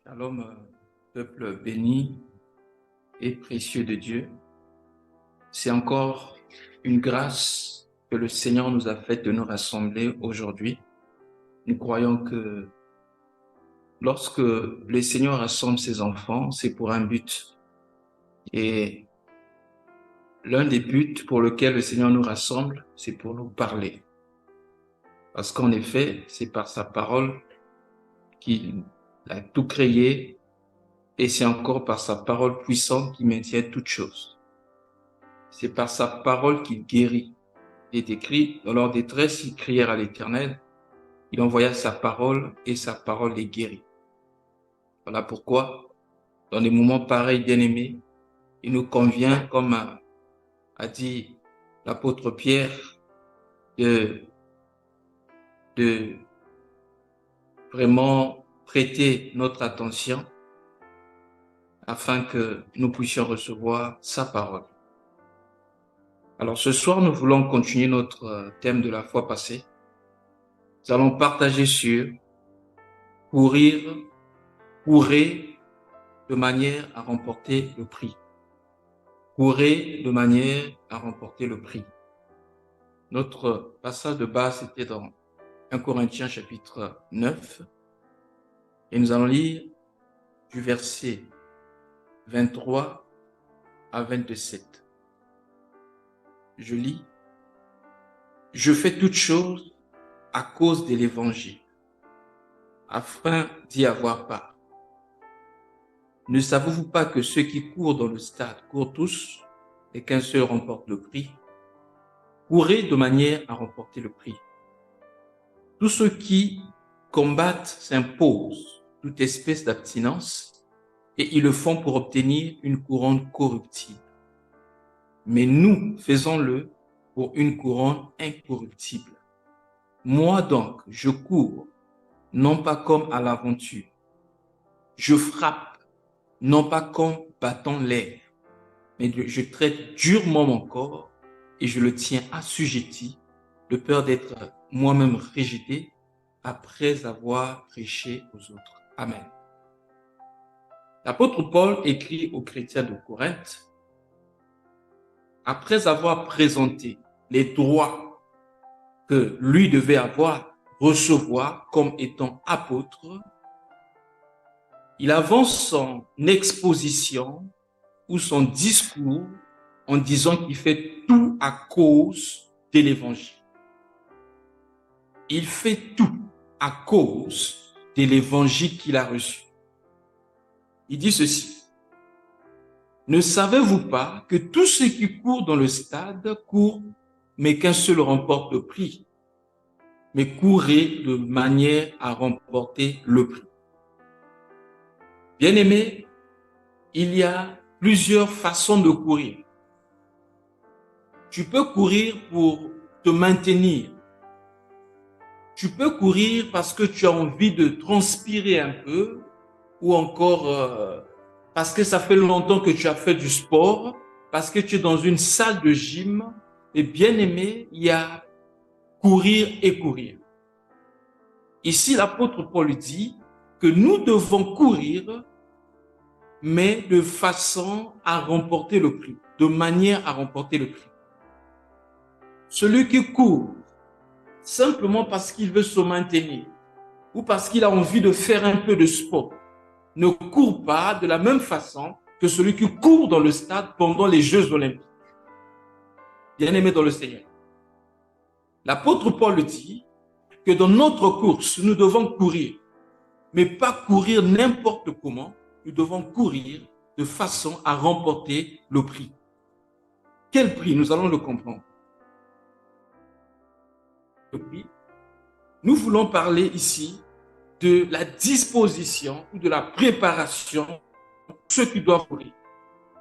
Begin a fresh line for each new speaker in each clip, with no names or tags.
Shalom, peuple béni et précieux de Dieu. C'est encore une grâce que le Seigneur nous a faite de nous rassembler aujourd'hui. Nous croyons que lorsque le Seigneur rassemble ses enfants, c'est pour un but. Et l'un des buts pour lequel le Seigneur nous rassemble, c'est pour nous parler. Parce qu'en effet, c'est par sa parole qu'il a tout créé et c'est encore par sa parole puissante qui maintient toutes choses. C'est par sa parole qu'il guérit. Il est écrit, dans leur détresse, ils crièrent à l'Éternel. Il envoya sa parole et sa parole les guérit. Voilà pourquoi, dans des moments pareils, bien-aimés, il nous convient, comme a dit l'apôtre Pierre, de vraiment prêter notre attention afin que nous puissions recevoir sa parole. Alors ce soir, nous voulons continuer notre thème de la fois passée. Nous allons partager sur courir de manière à remporter le prix. Courez de manière à remporter le prix. Notre passage de base était dans 1 Corinthiens chapitre 9 et nous allons lire du verset 23 à 27. Je lis. Je fais toutes choses à cause de l'évangile, afin d'y avoir part. Ne savez-vous pas que ceux qui courent dans le stade courent tous et qu'un seul remporte le prix? Courez de manière à remporter le prix. Tous ceux qui combattent s'imposent toute espèce d'abstinence et ils le font pour obtenir une couronne corruptible. Mais nous faisons-le pour une couronne incorruptible. Moi donc, je cours, non pas comme à l'aventure. Je frappe, non pas comme battant l'air, mais je traite durement mon corps et je le tiens assujetti de peur d'être moi-même rejeté après avoir prêché aux autres. Amen. L'apôtre Paul écrit aux chrétiens de Corinthe, après avoir présenté les droits que lui devait recevoir comme étant apôtre, il avance son exposition ou son discours en disant qu'il fait tout à cause de l'évangile. Il fait tout à cause de l'évangile qu'il a reçu. Il dit ceci. Ne savez-vous pas que tous ceux qui courent dans le stade courent, mais qu'un seul remporte le prix? Mais courez de manière à remporter le prix. Bien-aimés, il y a plusieurs façons de courir. Tu peux courir pour te maintenir. Tu peux courir parce que tu as envie de transpirer un peu ou encore parce que ça fait longtemps que tu as fait du sport, parce que tu es dans une salle de gym. Et bien aimé, il y a courir et courir. Ici, l'apôtre Paul dit que nous devons courir, mais de façon à remporter le prix, de manière à remporter le prix. Celui qui court simplement parce qu'il veut se maintenir ou parce qu'il a envie de faire un peu de sport ne court pas de la même façon que celui qui court dans le stade pendant les Jeux olympiques. Bien-aimé dans le Seigneur. L'apôtre Paul dit que dans notre course, nous devons courir, mais pas courir n'importe comment. Nous devons courir de façon à remporter le prix. Quel prix? Nous allons le comprendre. Le prix. Nous voulons parler ici de la disposition ou de la préparation de ceux qui doivent courir.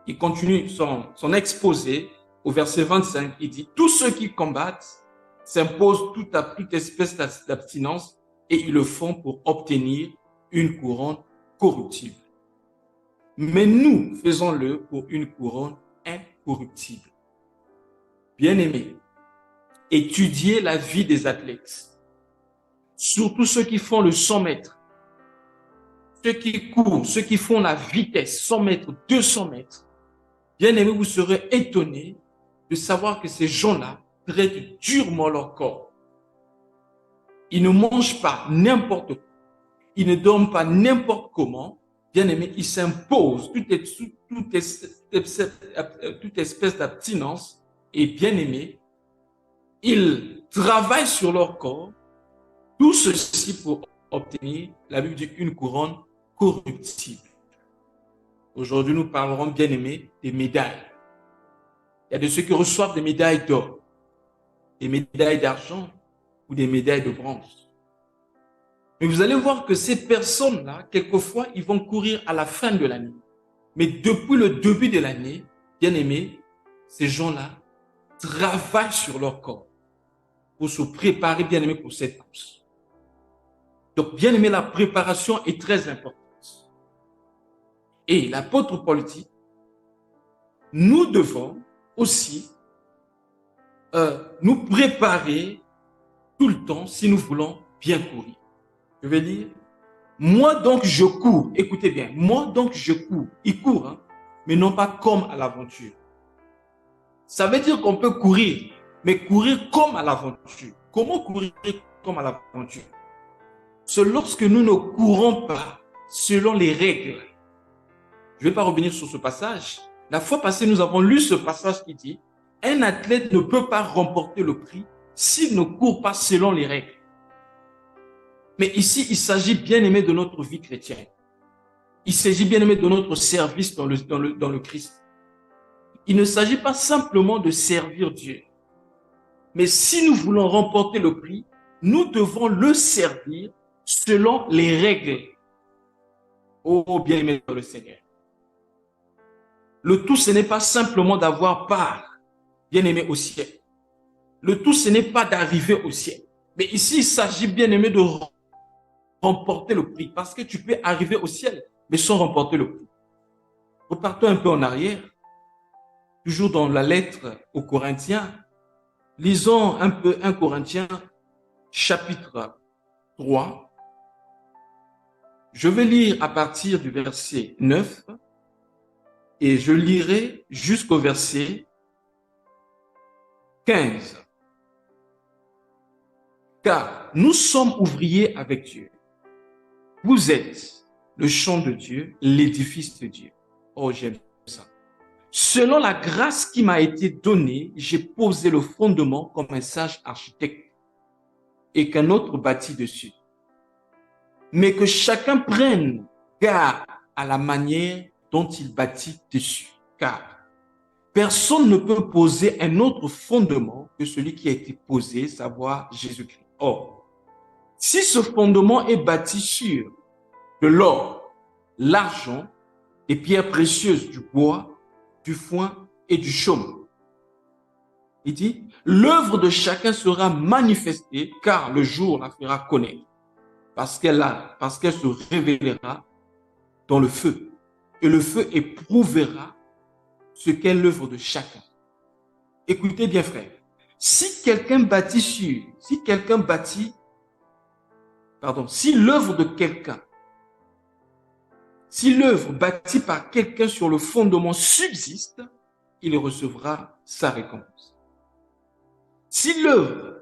Il continue son exposé au verset 25. Il dit, tous ceux qui combattent s'imposent toute espèce d'abstinence et ils le font pour obtenir une couronne corruptible. Mais nous faisons-le pour une couronne incorruptible. Bien-aimés, étudiez la vie des athlètes, surtout ceux qui font le 100 mètres. ceux qui courent, ceux qui font la vitesse, 100 mètres, 200 mètres, bien aimé, vous serez étonné de savoir que ces gens-là traitent durement leur corps. Ils ne mangent pas n'importe quoi. Ils ne dorment pas n'importe comment. Bien aimé, ils s'imposent toute espèce d'abstinence. Et bien aimé, ils travaillent sur leur corps. Tout ceci pour obtenir, la Bible dit, une couronne corruptible. Aujourd'hui, nous parlerons, bien aimé, des médailles. Il y a de ceux qui reçoivent des médailles d'or, des médailles d'argent ou des médailles de bronze. Mais vous allez voir que ces personnes-là, quelquefois, ils vont courir à la fin de l'année. Mais depuis le début de l'année, bien aimé, ces gens-là travaillent sur leur corps pour se préparer, bien aimé, pour cette course. Donc, bien aimé, la préparation est très importante. Et l'apôtre Paul dit, nous devons aussi nous préparer tout le temps si nous voulons bien courir. Je vais lire. Moi donc je cours. Écoutez bien. Moi donc je cours. Il court, hein, mais non pas comme à l'aventure. Ça veut dire qu'on peut courir, mais courir comme à l'aventure. Comment courir comme à l'aventure? C'est lorsque nous ne courons pas selon les règles. Je ne vais pas revenir sur ce passage. La fois passée, nous avons lu ce passage qui dit « Un athlète ne peut pas remporter le prix s'il ne court pas selon les règles. » Mais ici, il s'agit, bien aimé, de notre vie chrétienne. Il s'agit, bien aimé, de notre service dans le Christ. Il ne s'agit pas simplement de servir Dieu. Mais si nous voulons remporter le prix, nous devons le servir selon les règles. Oh, bien aimé dans le Seigneur. Le tout, ce n'est pas simplement d'avoir part, bien aimé, au ciel. Le tout, ce n'est pas d'arriver au ciel. Mais ici, il s'agit, bien aimé, de remporter le prix. Parce que tu peux arriver au ciel, mais sans remporter le prix. Repartons un peu en arrière. Toujours dans la lettre aux Corinthiens. Lisons un peu 1 Corinthiens, chapitre 3. Je vais lire à partir du verset 9 et je lirai jusqu'au verset 15. Car nous sommes ouvriers avec Dieu. Vous êtes le champ de Dieu, l'édifice de Dieu. Oh, j'aime ça. Selon la grâce qui m'a été donnée, j'ai posé le fondement comme un sage architecte et qu'un autre bâtit dessus. Mais que chacun prenne garde à la manière dont il bâtit dessus. Car personne ne peut poser un autre fondement que celui qui a été posé, savoir Jésus-Christ. Or, si ce fondement est bâti sur de l'or, l'argent, des pierres précieuses, du bois, du foin et du chaume, il dit, l'œuvre de chacun sera manifestée car le jour la fera connaître. Parce qu'elle se révélera dans le feu. Et le feu éprouvera ce qu'est l'œuvre de chacun. Écoutez bien, frère. Si l'œuvre de quelqu'un, si l'œuvre bâtie par quelqu'un sur le fondement subsiste, il recevra sa récompense. Si l'œuvre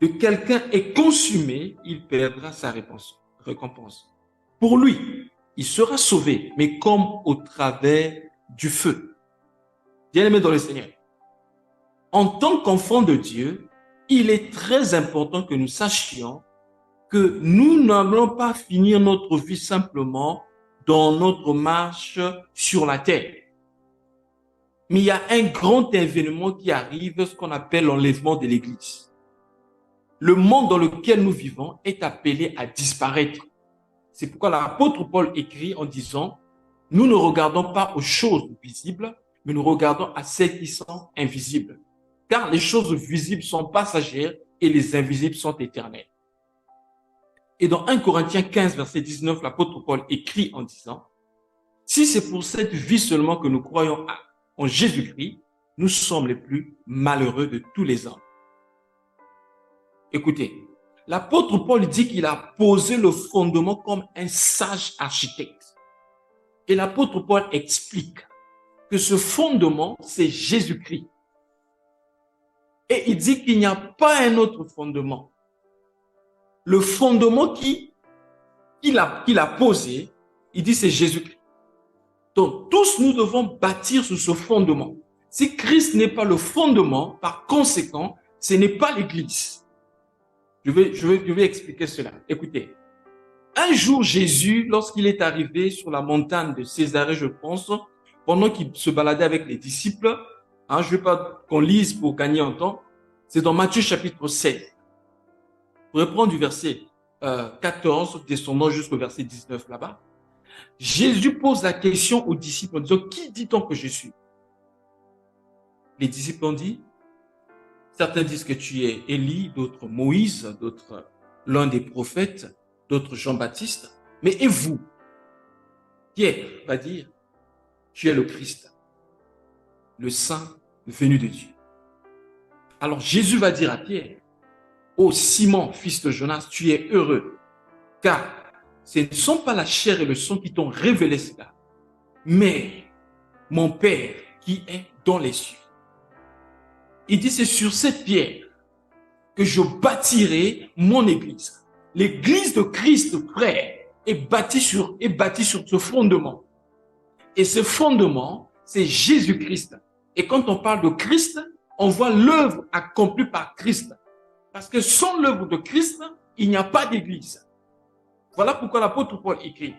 de quelqu'un est consumée, il perdra sa récompense. Pour lui, il sera sauvé, mais comme au travers du feu. Bien-aimé dans le Seigneur, en tant qu'enfant de Dieu, il est très important que nous sachions que nous n'allons pas finir notre vie simplement dans notre marche sur la terre. Mais il y a un grand événement qui arrive, ce qu'on appelle l'enlèvement de l'Église. Le monde dans lequel nous vivons est appelé à disparaître. C'est pourquoi l'apôtre Paul écrit en disant, nous ne regardons pas aux choses visibles, mais nous regardons à celles qui sont invisibles. Car les choses visibles sont passagères et les invisibles sont éternelles. Et dans 1 Corinthiens 15, verset 19, l'apôtre Paul écrit en disant, si c'est pour cette vie seulement que nous croyons en Jésus-Christ, nous sommes les plus malheureux de tous les hommes. Écoutez, L'apôtre Paul dit qu'il a posé le fondement comme un sage architecte. Et l'apôtre Paul explique que ce fondement, c'est Jésus-Christ. Et il dit qu'il n'y a pas un autre fondement. Le fondement qu'il a posé, il dit c'est Jésus-Christ. Donc, tous nous devons bâtir sur ce fondement. Si Christ n'est pas le fondement, par conséquent, ce n'est pas l'Église. Je vais expliquer cela. Écoutez, un jour, Jésus, lorsqu'il est arrivé sur la montagne de Césarée, je pense, pendant qu'il se baladait avec les disciples, je ne veux pas qu'on lise pour gagner en temps, c'est dans Matthieu chapitre 16. Vous pouvez prendre du verset 14, descendant jusqu'au verset 19 là-bas. Jésus pose la question aux disciples en disant, qui dit-on que je suis? Les disciples ont dit, certains disent que tu es Élie, d'autres Moïse, d'autres l'un des prophètes, d'autres Jean-Baptiste. Mais et vous? Pierre va dire, tu es le Christ, le Saint venu de Dieu. Alors Jésus va dire à Pierre, ô Simon, fils de Jonas, tu es heureux, car ce ne sont pas la chair et le sang qui t'ont révélé cela, mais mon Père qui est dans les cieux. Il dit, c'est sur cette pierre que je bâtirai mon église. L'église de Christ, frère, est bâtie sur ce fondement. Et ce fondement, c'est Jésus-Christ. Et quand on parle de Christ, on voit l'œuvre accomplie par Christ. Parce que sans l'œuvre de Christ, il n'y a pas d'église. Voilà pourquoi l'apôtre Paul écrit.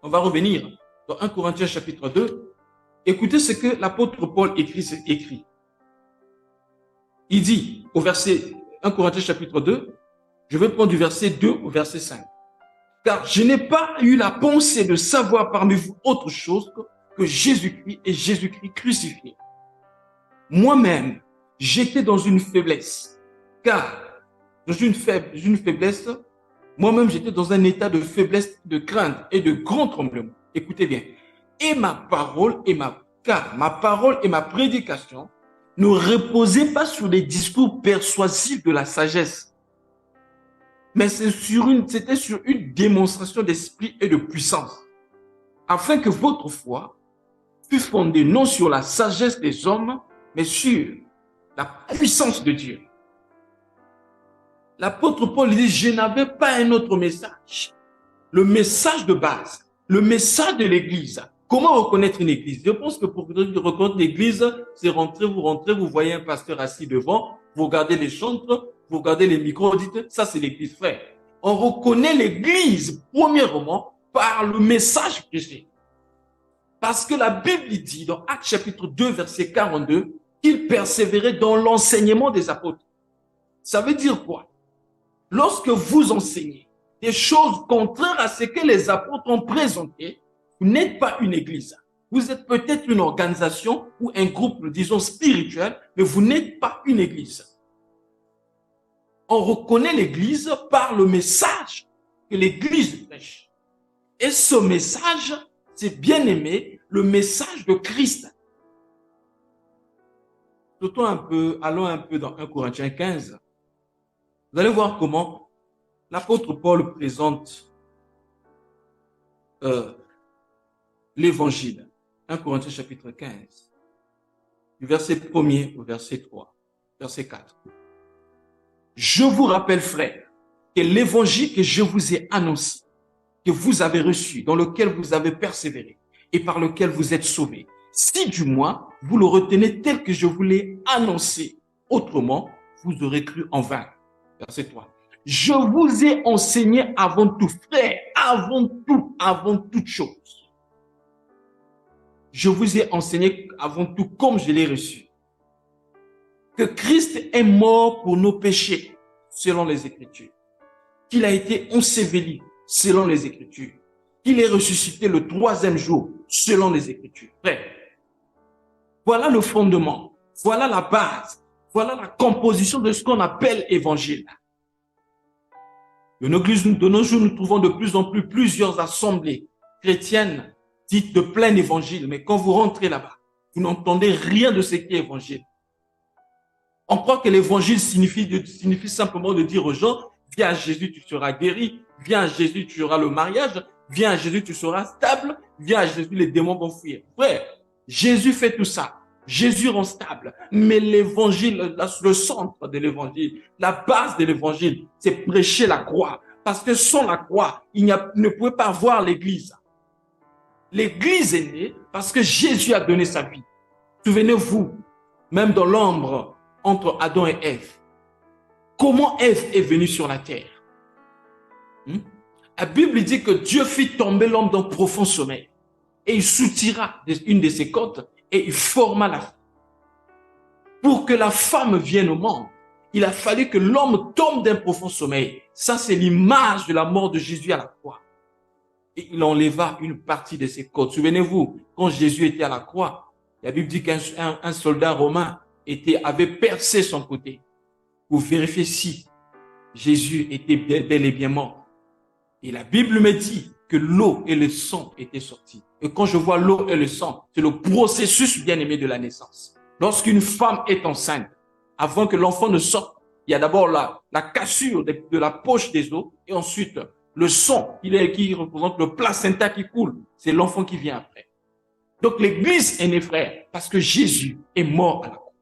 On va revenir dans 1 Corinthiens chapitre 2. Écoutez ce que l'apôtre Paul écrit. Il dit au verset 1 Corinthiens chapitre 2, je vais prendre du verset 2 au verset 5. Car je n'ai pas eu la pensée de savoir parmi vous autre chose que Jésus-Christ et Jésus-Christ crucifié. Moi-même, j'étais dans une faiblesse. Car dans une faiblesse, moi-même j'étais dans un état de faiblesse, de crainte et de grand tremblement. Écoutez bien. Et ma parole et ma prédication ne reposait pas sur les discours persuasifs de la sagesse, mais c'était sur une démonstration d'esprit et de puissance, afin que votre foi fût fondée non sur la sagesse des hommes, mais sur la puissance de Dieu. L'apôtre Paul dit, je n'avais pas un autre message. Le message de base, le message de l'église. Comment reconnaître une église? Je pense que pour reconnaître l'église, c'est vous voyez un pasteur assis devant, vous regardez les chantres, vous regardez les micros, vous dites, ça c'est l'église, frère. On reconnaît l'église, premièrement, par le message prêché. Parce que la Bible dit, dans Actes chapitre 2, verset 42, qu'il persévérait dans l'enseignement des apôtres. Ça veut dire quoi? Lorsque vous enseignez des choses contraires à ce que les apôtres ont présenté, vous n'êtes pas une église. Vous êtes peut-être une organisation ou un groupe, disons, spirituel, mais vous n'êtes pas une église. On reconnaît l'église par le message que l'église prêche. Et ce message, c'est bien aimé, le message de Christ. Allons un peu dans 1 Corinthiens 15. Vous allez voir comment l'apôtre Paul présente l'évangile. 1 Corinthiens chapitre 15, du verset 1er au verset 3, verset 4. Je vous rappelle, frères, que l'évangile que je vous ai annoncé, que vous avez reçu, dans lequel vous avez persévéré et par lequel vous êtes sauvés, si du moins vous le retenez tel que je vous l'ai annoncé, autrement vous aurez cru en vain. Verset 3. Je vous ai enseigné avant tout, frère, avant toute chose. Je vous ai enseigné avant tout comme je l'ai reçu. Que Christ est mort pour nos péchés, selon les Écritures. Qu'il a été enseveli, selon les Écritures. Qu'il est ressuscité le 3e jour, selon les Écritures. Frère, voilà le fondement, voilà la base, voilà la composition de ce qu'on appelle évangile. De nos jours, nous trouvons de plus en plus plusieurs assemblées chrétiennes dites de plein évangile, mais quand vous rentrez là-bas, vous n'entendez rien de ce qui est évangile. On croit que l'évangile signifie simplement de dire aux gens, Viens à Jésus, tu seras guéri. Viens à Jésus, tu auras le mariage. Viens à Jésus, tu seras stable. Viens à Jésus, les démons vont fuir. Frère, Jésus fait tout ça. Jésus rend stable. Mais l'évangile, le centre de l'évangile, la base de l'évangile, c'est prêcher la croix. Parce que sans la croix, ne pouvait pas avoir l'église. L'église est née parce que Jésus a donné sa vie. Souvenez-vous, même dans l'ombre entre Adam et Ève, comment Ève est venue sur la terre? La Bible dit que Dieu fit tomber l'homme dans un profond sommeil et il soutira une de ses côtes et il forma la femme. Pour que la femme vienne au monde, il a fallu que l'homme tombe d'un profond sommeil. Ça, c'est l'image de la mort de Jésus à la croix. Et il enleva une partie de ses côtes. Souvenez-vous, quand Jésus était à la croix, la Bible dit qu'un soldat romain avait percé son côté pour vérifier si Jésus était bel et bien mort. Et la Bible me dit que l'eau et le sang étaient sortis. Et quand je vois l'eau et le sang, c'est le processus bien-aimé de la naissance. Lorsqu'une femme est enceinte, avant que l'enfant ne sorte, il y a d'abord la cassure de la poche des os et ensuite le sang qui représente le placenta qui coule. C'est l'enfant qui vient après. Donc l'église est née, frère, parce que Jésus est mort à la croix.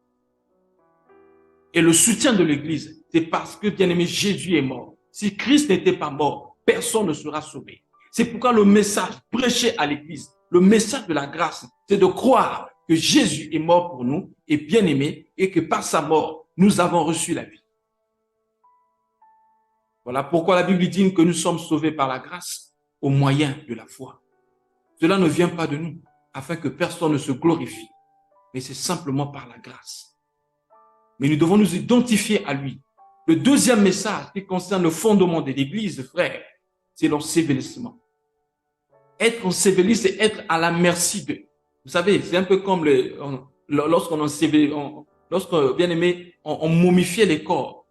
Et le soutien de l'église, c'est parce que, bien-aimé, Jésus est mort. Si Christ n'était pas mort, personne ne sera sauvé. C'est pourquoi le message prêché à l'église, le message de la grâce, c'est de croire que Jésus est mort pour nous, est bien-aimé, et que par sa mort, nous avons reçu la vie. Voilà pourquoi la Bible dit que nous sommes sauvés par la grâce au moyen de la foi. Cela ne vient pas de nous, afin que personne ne se glorifie, mais c'est simplement par la grâce. Mais nous devons nous identifier à lui. Le deuxième message qui concerne le fondement de l'Église, frère, c'est l'ensevelissement. Être enseveli, c'est être à la merci d'eux. Vous savez, c'est un peu comme lorsque, bien aimé, on momifiait les corps.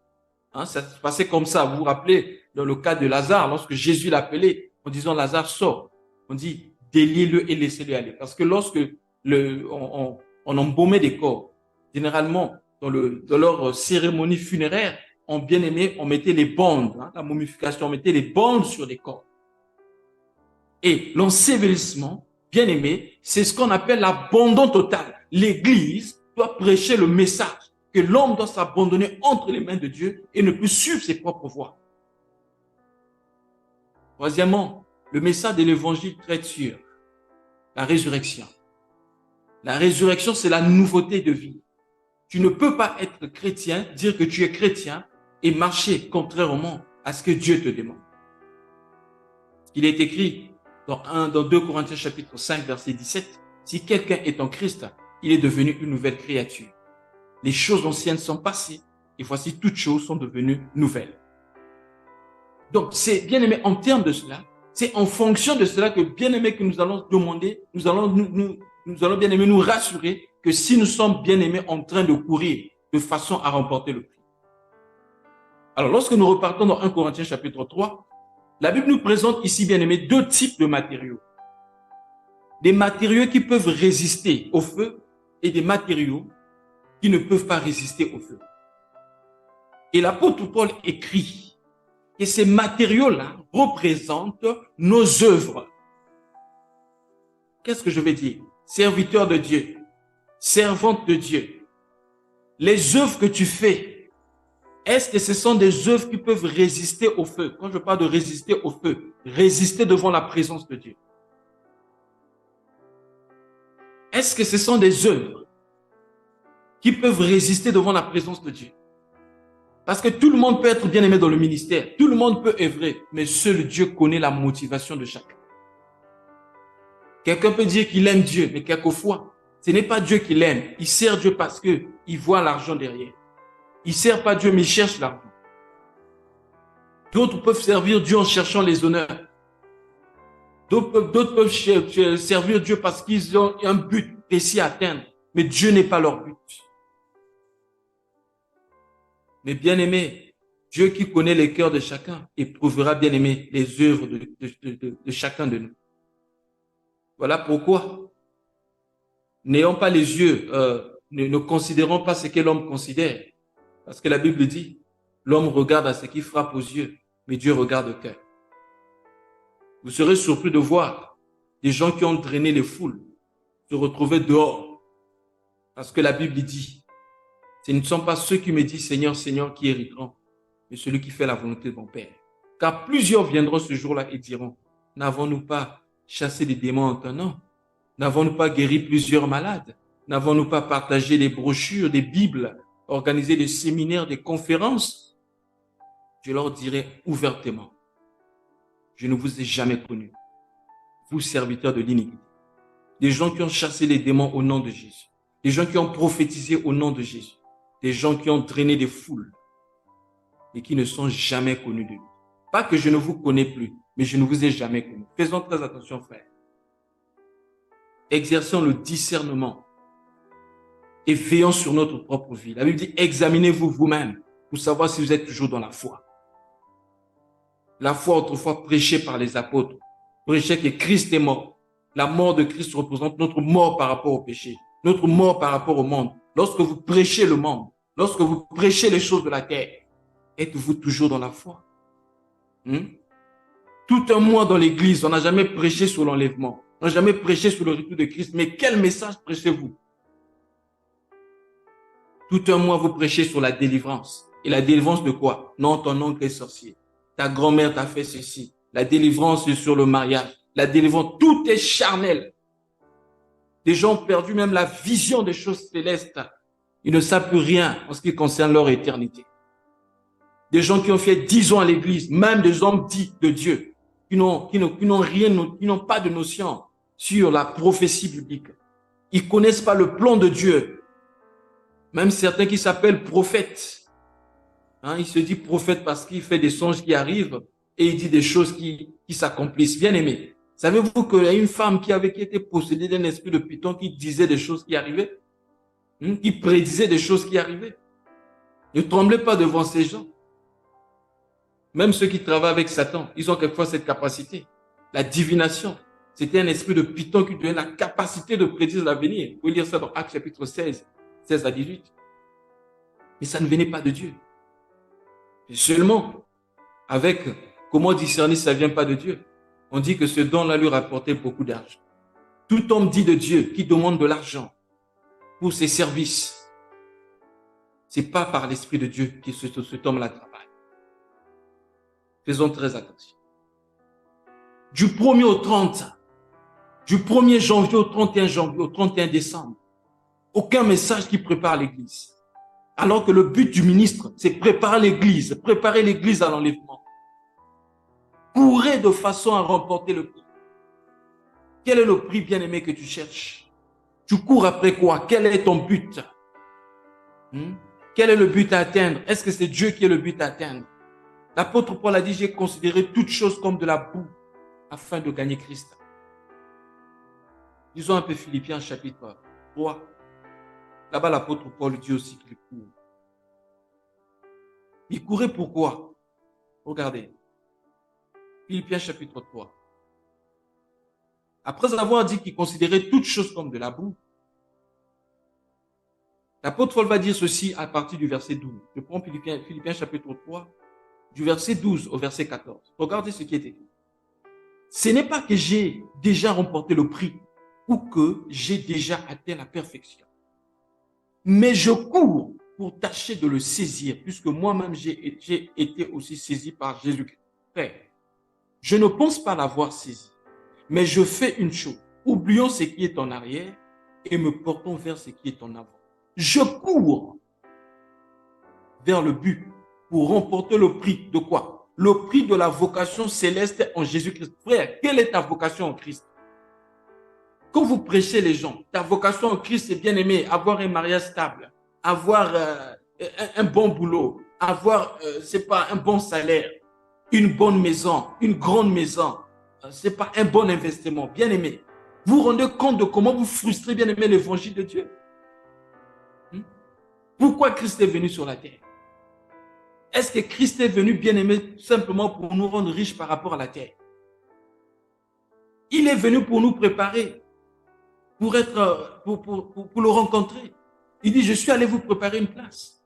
Hein, ça se passait comme ça. Vous vous rappelez, dans le cas de Lazare, lorsque Jésus l'appelait, en disant Lazare sort, on dit déliez-le et laissez-le aller. Parce que lorsque on embaumait des corps, généralement, dans leur cérémonie funéraire, bien aimé, on mettait les bandes, la momification, on mettait les bandes sur les corps. Et l'ensevelissement, bien aimé, c'est ce qu'on appelle l'abandon total. L'Église doit prêcher le message que l'homme doit s'abandonner entre les mains de Dieu et ne plus suivre ses propres voies. Troisièmement, le message de l'Évangile traite sur la résurrection. La résurrection, c'est la nouveauté de vie. Tu ne peux pas être chrétien, dire que tu es chrétien et marcher contrairement à ce que Dieu te demande. Il est écrit dans 2 Corinthiens chapitre 5, verset 17, « Si quelqu'un est en Christ, il est devenu une nouvelle créature. Les choses anciennes sont passées et voici toutes choses sont devenues nouvelles. » Donc, c'est bien aimé en termes de cela, c'est en fonction de cela que bien aimé que nous allons demander, nous allons bien aimé nous rassurer que si nous sommes bien aimés en train de courir de façon à remporter le prix. Alors, lorsque nous repartons dans 1 Corinthiens chapitre 3, la Bible nous présente ici, bien aimé, deux types de matériaux. Des matériaux qui peuvent résister au feu et des matériaux qui ne peuvent pas résister au feu. Et l'apôtre Paul écrit que ces matériaux-là représentent nos œuvres. Qu'est-ce que je veux dire? Serviteurs de Dieu, servantes de Dieu. Les œuvres que tu fais, est-ce que ce sont des œuvres qui peuvent résister au feu? Quand je parle de résister au feu, résister devant la présence de Dieu. Est-ce que ce sont des œuvres qui peuvent résister devant la présence de Dieu? Parce que tout le monde peut être bien aimé dans le ministère, tout le monde peut œuvrer, mais seul Dieu connaît la motivation de chacun. Quelqu'un peut dire qu'il aime Dieu, mais quelquefois, ce n'est pas Dieu qui l'aime. Il sert Dieu parce qu'il voit l'argent derrière. Il ne sert pas Dieu, mais il cherche l'argent. D'autres peuvent servir Dieu en cherchant les honneurs. D'autres peuvent servir Dieu parce qu'ils ont un but précis à atteindre. Mais Dieu n'est pas leur but. Mais bien aimé, Dieu qui connaît les cœurs de chacun éprouvera, bien aimé, les œuvres de chacun de nous. Voilà pourquoi, n'ayons pas les yeux, ne considérons pas ce que l'homme considère. Parce que la Bible dit L'homme regarde à ce qui frappe aux yeux, mais Dieu regarde au cœur. Vous serez surpris de voir des gens qui ont drainé les foules se retrouver dehors. Parce que la Bible dit, ce ne sont pas ceux qui me disent Seigneur, Seigneur qui hériteront, mais celui qui fait la volonté de mon Père. Car plusieurs viendront ce jour-là et diront, n'avons-nous pas chassé des démons en ton nom? N'avons-nous pas guéri plusieurs malades? N'avons-nous pas partagé des brochures, des Bibles, organisé des séminaires, des conférences? Je leur dirai ouvertement, je ne vous ai jamais connus, vous serviteurs de l'iniquité. Des gens qui ont chassé les démons au nom de Jésus. Des gens qui ont prophétisé au nom de Jésus. Des gens qui ont drainé des foules et qui ne sont jamais connus de lui. Pas que je ne vous connais plus, mais je ne vous ai jamais connus. Faisons très attention, frère. Exerçons le discernement et veillons sur notre propre vie. La Bible dit, examinez-vous vous-même pour savoir si vous êtes toujours dans la foi. La foi autrefois prêchée par les apôtres, prêchait que Christ est mort. La mort de Christ représente notre mort par rapport au péché, notre mort par rapport au monde. Lorsque vous prêchez le monde, lorsque vous prêchez les choses de la terre, êtes-vous toujours dans la foi? Tout un mois dans l'église, on n'a jamais prêché sur l'enlèvement, on n'a jamais prêché sur le retour de Christ, mais quel message prêchez-vous? Tout un mois, vous prêchez sur la délivrance. Et la délivrance de quoi? Non, ton oncle est sorcier. Ta grand-mère t'a fait ceci. La délivrance est sur le mariage. La délivrance, tout est charnel. Des gens ont perdu même la vision des choses célestes. Ils ne savent plus rien en ce qui concerne leur éternité. Des gens qui ont fait 10 ans à l'église, même des hommes dits de Dieu, qui n'ont pas de notion sur la prophétie biblique. Ils connaissent pas le plan de Dieu. Même certains qui s'appellent prophètes. Il se dit prophète parce qu'il fait des songes qui arrivent et il dit des choses qui s'accomplissent. Bien aimé, savez-vous qu'il y a une femme qui avait été possédée d'un esprit de python qui disait des choses qui arrivaient, qui prédisait des choses qui arrivaient? Ne tremblez pas devant ces gens. Même ceux qui travaillent avec Satan, ils ont quelquefois cette capacité. La divination, c'était un esprit de python qui donnait la capacité de prédire l'avenir. Vous pouvez lire ça dans Actes chapitre 16 à 18. Mais ça ne venait pas de Dieu. Et seulement, avec comment discerner ça ne vient pas de Dieu, on dit que ce don-là lui rapportait beaucoup d'argent. Tout homme dit de Dieu qui demande de l'argent pour ses services, ce n'est pas par l'Esprit de Dieu que cet homme-là travaille. Faisons très attention. Du 1er au 30, du 1er janvier au 31 janvier, au 31 décembre, aucun message qui prépare l'église. Alors que le but du ministre, c'est préparer l'église à l'enlèvement. Courez de façon à remporter le prix. Quel est le prix bien-aimé que tu cherches? Tu cours après quoi? Quel est ton but? Quel est le but à atteindre? Est-ce que c'est Dieu qui est le but à atteindre? L'apôtre Paul a dit, j'ai considéré toutes choses comme de la boue afin de gagner Christ. Lisons un peu Philippiens chapitre 3. Là-bas, l'apôtre Paul dit aussi qu'il court. Il courait pourquoi? Regardez. Philippiens chapitre 3. Après avoir dit qu'il considérait toutes choses comme de la boue, l'apôtre Paul va dire ceci à partir du verset 12. Je prends Philippiens chapitre 3, du verset 12 au verset 14. Regardez ce qui est écrit. Ce n'est pas que j'ai déjà remporté le prix ou que j'ai déjà atteint la perfection. Mais je cours pour tâcher de le saisir, puisque moi-même j'ai été aussi saisi par Jésus-Christ. Frère, je ne pense pas l'avoir saisi, mais je fais une chose. Oublions ce qui est en arrière et me portons vers ce qui est en avant. Je cours vers le but pour remporter le prix de quoi? Le prix de la vocation céleste en Jésus-Christ. Frère, quelle est ta vocation en Christ? Quand vous prêchez les gens, ta vocation en Christ, c'est bien aimé, avoir un mariage stable, avoir un bon boulot, avoir, c'est pas un bon salaire, une bonne maison, une grande maison, c'est pas un bon investissement, bien aimé. Vous vous rendez compte de comment vous frustrez, bien aimé, l'évangile de Dieu? Pourquoi Christ est venu sur la terre? Est-ce que Christ est venu, bien aimé, simplement pour nous rendre riches par rapport à la terre? Il est venu pour nous préparer, pour le rencontrer. Il dit, je suis allé vous préparer une place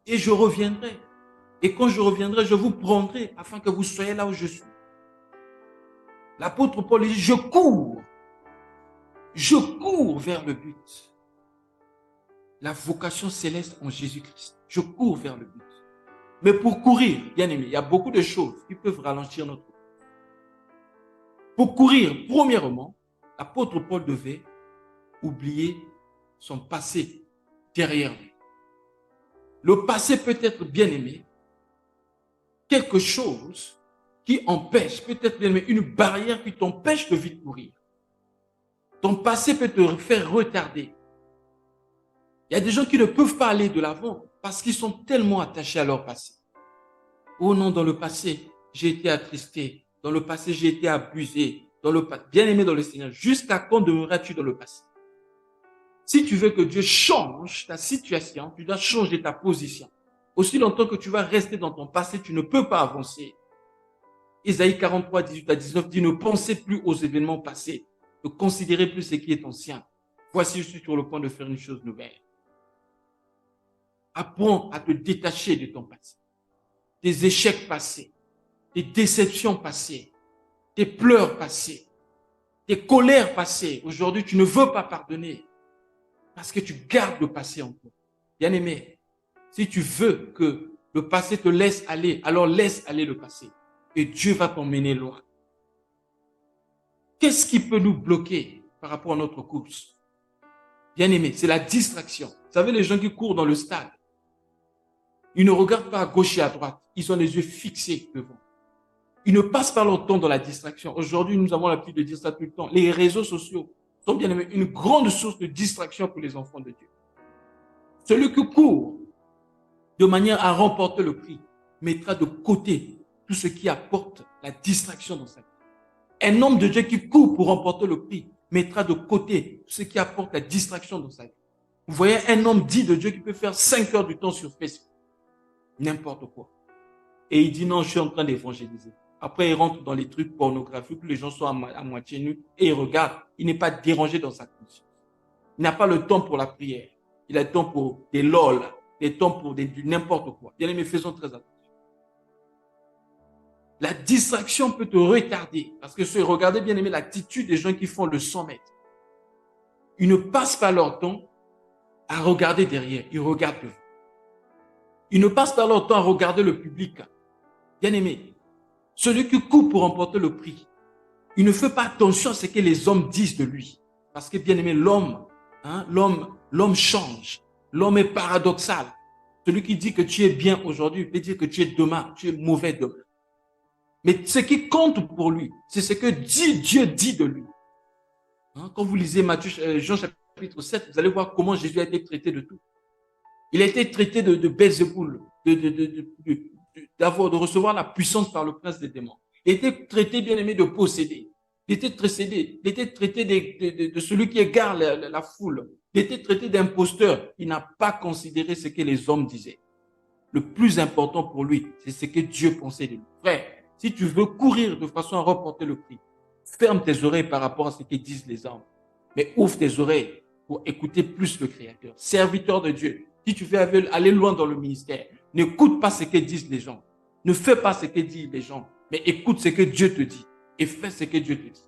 et je reviendrai. Et quand je reviendrai, je vous prendrai afin que vous soyez là où je suis. L'apôtre Paul dit, je cours vers le but. La vocation céleste en Jésus-Christ. Je cours vers le but. Mais pour courir, bien aimé, il y a beaucoup de choses qui peuvent ralentir notre cours. Pour courir, premièrement, l'apôtre Paul devait oublier son passé derrière lui. Le passé peut être, bien aimé, quelque chose qui empêche, peut-être bien aimé, une barrière qui t'empêche de vite courir. Ton passé peut te faire retarder. Il y a des gens qui ne peuvent pas aller de l'avant parce qu'ils sont tellement attachés à leur passé. Oh non, dans le passé, j'ai été attristé. Dans le passé, j'ai été abusé. Bien aimé dans le Seigneur, jusqu'à quand demeureras-tu dans le passé? Si tu veux que Dieu change ta situation, tu dois changer ta position. Aussi longtemps que tu vas rester dans ton passé, tu ne peux pas avancer. Isaïe 43, 18 à 19 dit, ne pensez plus aux événements passés. Ne considérez plus ce qui est ancien. Voici, je suis sur le point de faire une chose nouvelle. Apprends à te détacher de ton passé. Tes échecs passés, tes déceptions passées, tes pleurs passées, tes colères passées. Aujourd'hui, tu ne veux pas pardonner parce que tu gardes le passé en toi. Bien-aimé, si tu veux que le passé te laisse aller, alors laisse aller le passé et Dieu va t'emmener loin. Qu'est-ce qui peut nous bloquer par rapport à notre course? Bien-aimé, c'est la distraction. Vous savez, les gens qui courent dans le stade, ils ne regardent pas à gauche et à droite. Ils ont les yeux fixés devant. Ils ne passent pas leur temps dans la distraction. Aujourd'hui, nous avons l'habitude de dire ça tout le temps. Les réseaux sociaux sont bien aimés une grande source de distraction pour les enfants de Dieu. Celui qui court de manière à remporter le prix mettra de côté tout ce qui apporte la distraction dans sa vie. Un homme de Dieu qui court pour remporter le prix mettra de côté tout ce qui apporte la distraction dans sa vie. Vous voyez un homme dit de Dieu qui peut faire 5 heures du temps sur Facebook. N'importe quoi. Et il dit non, je suis en train d'évangéliser. Après, il rentre dans les trucs pornographiques où les gens sont à moitié nus et il regarde. Il n'est pas dérangé dans sa conscience. Il n'a pas le temps pour la prière. Il a le temps pour des lol, des temps pour du n'importe quoi. Bien aimé, faisons très attention. La distraction peut te retarder parce que regardez bien aimé l'attitude des gens qui font le 100 mètres. Ils ne passent pas leur temps à regarder derrière. Ils regardent devant. Ils ne passent pas leur temps à regarder le public. Bien aimé, celui qui court pour remporter le prix, il ne fait pas attention à ce que les hommes disent de lui. Parce que bien aimé, l'homme change. L'homme est paradoxal. Celui qui dit que tu es bien aujourd'hui peut dire que tu es demain, tu es mauvais demain. Mais ce qui compte pour lui, c'est ce que Dieu dit de lui. Quand vous lisez Jean chapitre 7, vous allez voir comment Jésus a été traité de tout. Il a été traité de Belzéboul, de recevoir la puissance par le prince des démons. Il a été traité, bien aimé, de posséder. Il était traité de celui qui égare la foule. Il était traité d'imposteur. Il n'a pas considéré ce que les hommes disaient. Le plus important pour lui, c'est ce que Dieu pensait de lui. Frère, si tu veux courir de façon à remporter le prix, ferme tes oreilles par rapport à ce que disent les hommes. Mais ouvre tes oreilles pour écouter plus le Créateur. Serviteur de Dieu, si tu veux aller loin dans le ministère, n'écoute pas ce que disent les gens. Ne fais pas ce que disent les gens, mais écoute ce que Dieu te dit et fais ce que Dieu te dit.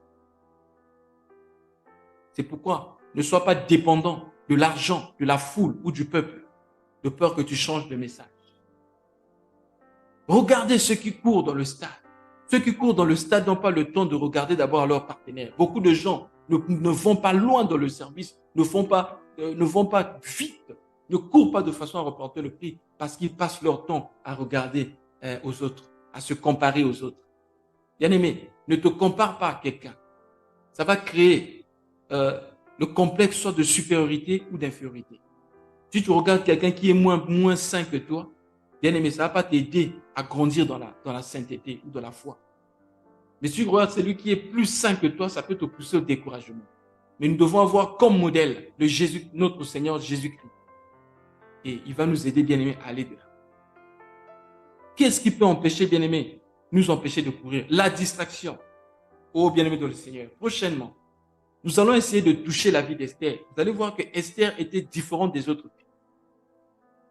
C'est pourquoi ne sois pas dépendant de l'argent, de la foule ou du peuple, de peur que tu changes de message. Regardez ceux qui courent dans le stade. Ceux qui courent dans le stade n'ont pas le temps de regarder d'abord leur partenaire. Beaucoup de gens ne vont pas loin dans le service, ne vont pas vite, ne courent pas de façon à remporter le prix parce qu'ils passent leur temps à regarder aux autres, à se comparer aux autres. Bien-aimé, ne te compare pas à quelqu'un. Ça va créer le complexe soit de supériorité ou d'infériorité. Si tu regardes quelqu'un qui est moins saint que toi, bien-aimé, ça ne va pas t'aider à grandir dans la sainteté ou dans la foi. Mais si tu regardes celui qui est plus saint que toi, ça peut te pousser au découragement. Mais nous devons avoir comme modèle notre Seigneur Jésus-Christ. Et il va nous aider, bien-aimé, à aller de là. Qu'est-ce qui peut nous empêcher de courir? La distraction. Oh, bien-aimé dans le Seigneur. Prochainement, nous allons essayer de toucher la vie d'Esther. Vous allez voir que Esther était différente des autres filles.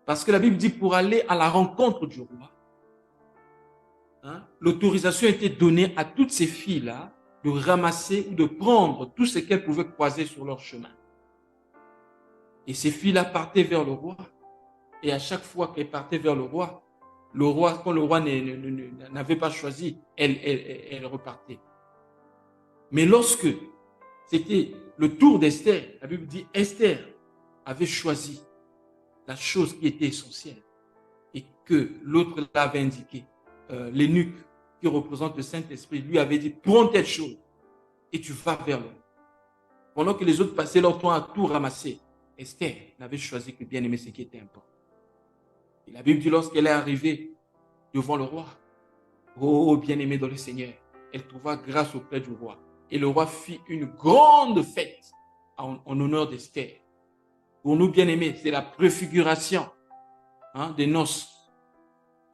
Parce que la Bible dit pour aller à la rencontre du roi, l'autorisation était donnée à toutes ces filles-là de ramasser ou de prendre tout ce qu'elles pouvaient croiser sur leur chemin. Et ces filles-là partaient vers le roi. Et à chaque fois qu'elles partaient vers le roi, quand le roi n'avait pas choisi, elle repartait. Mais lorsque c'était le tour d'Esther, la Bible dit Esther avait choisi la chose qui était essentielle et que l'autre l'avait indiqué. L'eunuque qui représente le Saint-Esprit lui avait dit prends telle chose et tu vas vers le roi. Pendant que les autres passaient leur temps à tout ramasser, Esther n'avait choisi que bien aimer ce qui était important. Et la Bible dit lorsqu'elle est arrivée devant le roi, oh bien-aimé dans le Seigneur, elle trouva grâce auprès du roi. Et le roi fit une grande fête en honneur d'Esther. Pour nous, bien-aimés, c'est la préfiguration des noces.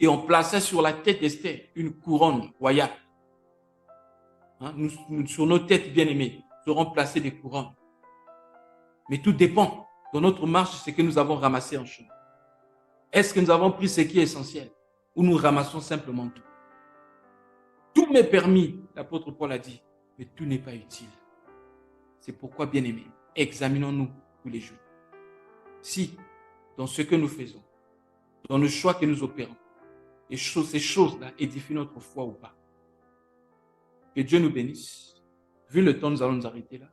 Et on plaçait sur la tête d'Esther une couronne royale. Sur nos têtes, bien-aimés, seront placées des couronnes. Mais tout dépend de notre marche, ce que nous avons ramassé en chemin. Est-ce que nous avons pris ce qui est essentiel ou nous ramassons simplement tout? Tout m'est permis, l'apôtre Paul a dit, mais tout n'est pas utile. C'est pourquoi, bien-aimés, examinons-nous tous les jours. Si, dans ce que nous faisons, dans le choix que nous opérons, ces choses-là édifient notre foi ou pas. Que Dieu nous bénisse. Vu le temps, nous allons nous arrêter là.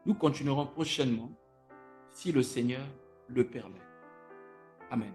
Nous continuerons prochainement, si le Seigneur le permet. Amen.